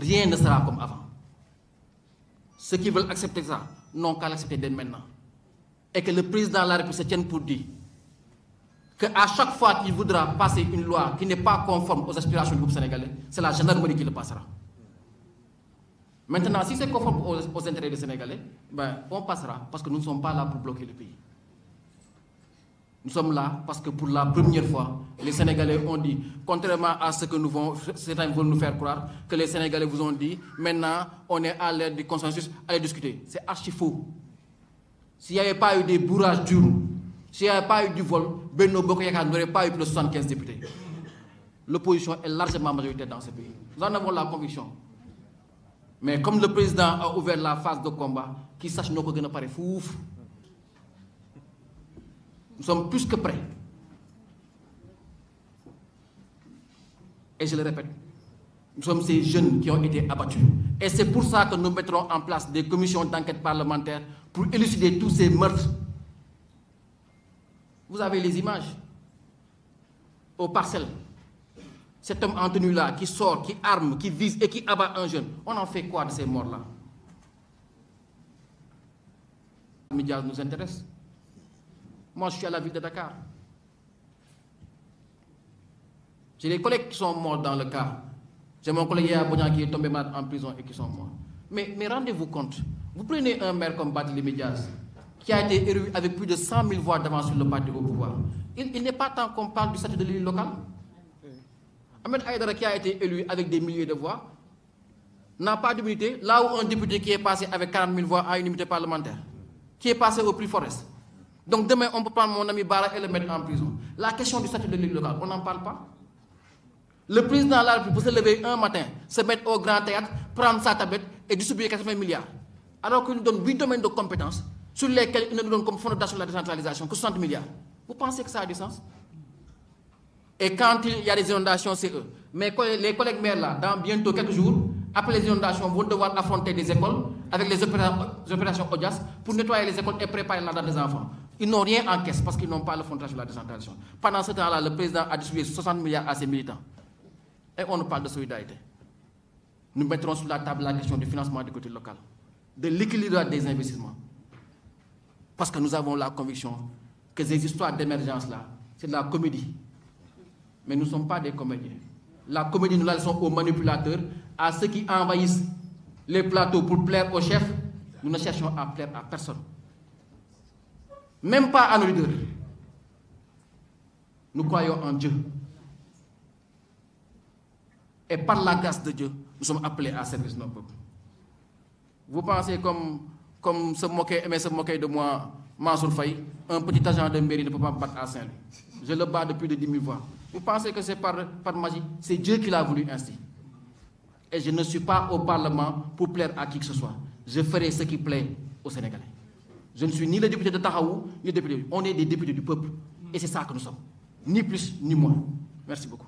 rien ne sera comme avant. Ceux qui veulent accepter ça n'ont qu'à l'accepter dès maintenant. Et que le président de la République se tienne pour dire qu'à chaque fois qu'il voudra passer une loi qui n'est pas conforme aux aspirations du groupe sénégalais, c'est la gendarmerie qui le passera. Maintenant, si c'est conforme aux intérêts des Sénégalais, ben, on passera, parce que nous ne sommes pas là pour bloquer le pays. Nous sommes là parce que pour la première fois, les Sénégalais ont dit, contrairement à ce que certains veulent nous faire croire, que les Sénégalais vous ont dit, maintenant, on est à l'ère du consensus, allez discuter. C'est archi faux. S'il n'y avait pas eu des bourrages d'urnes, s'il n'y avait pas eu du vol, Benno Bokk Yakaar n'aurait pas eu plus de 75 députés. L'opposition est largement majoritaire dans ce pays. Nous en avons la conviction. Mais comme le président a ouvert la phase de combat, qu'il sache nous que nous paraît fouf. Nous sommes plus que prêts. Et je le répète, nous sommes ces jeunes qui ont été abattus. Et c'est pour ça que nous mettrons en place des commissions d'enquête parlementaire pour élucider tous ces meurtres. Vous avez les images aux Parcelles. Cet homme en tenue-là qui sort, qui arme, qui vise et qui abat un jeune. On en fait quoi de ces morts-là? Les médias nous intéressent. Moi, je suis à la ville de Dakar. J'ai des collègues qui sont morts dans le cas. J'ai mon collègue Yaya qui est tombé malade en prison et qui sont morts. Mais rendez-vous compte, vous prenez un maire comme Barthélémy Dias, qui a été élu avec plus de 100 000 voix d'avance sur le parti au pouvoir. Il n'est pas temps qu'on parle du statut de l'élu local. Ahmed Aïdara, qui a été élu avec des milliers de voix, n'a pas d'immunité, là où un député qui est passé avec 40 000 voix a une immunité parlementaire, qui est passé au prix Forest. Donc demain, on peut prendre mon ami Bara et le mettre en prison. La question du statut de l'élu local, on n'en parle pas. Le président de la République peut se lever un matin, se mettre au grand théâtre, prendre sa tablette et distribuer 80 milliards. Alors qu'il nous donne 8 domaines de compétences sur lesquels il ne nous donne comme fondation de la décentralisation que 60 milliards. Vous pensez que ça a du sens? Et quand il y a des inondations, c'est eux. Mais les collègues maires là, dans bientôt quelques jours, après les inondations, vont devoir affronter des écoles avec les opérations ODIAS pour nettoyer les écoles et préparer l'endroit des enfants. Ils n'ont rien en caisse parce qu'ils n'ont pas le fondation de la décentralisation. Pendant ce temps-là, le président a distribué 60 milliards à ses militants. Et on nous parle de solidarité. Nous mettrons sur la table la question du financement du côté local, de l'équilibre des investissements. Parce que nous avons la conviction que ces histoires d'émergence là, c'est de la comédie. Mais nous ne sommes pas des comédiens. La comédie, nous la laissons aux manipulateurs, à ceux qui envahissent les plateaux pour plaire aux chefs. Nous ne cherchons à plaire à personne. Même pas à nos leaders. Nous croyons en Dieu. Et par la grâce de Dieu, nous sommes appelés à servir nos peuples. Vous pensez comme se moquer de moi, Mansour Faye, un petit agent de mairie ne peut pas me battre à Saint-Louis. Je le bats depuis de 10 000 voix. Vous pensez que c'est par magie? C'est Dieu qui l'a voulu ainsi. Et je ne suis pas au Parlement pour plaire à qui que ce soit. Je ferai ce qui plaît aux Sénégalais. Je ne suis ni le député de Tahaou, ni le député. On est des députés du peuple. Et c'est ça que nous sommes. Ni plus, ni moins. Merci beaucoup.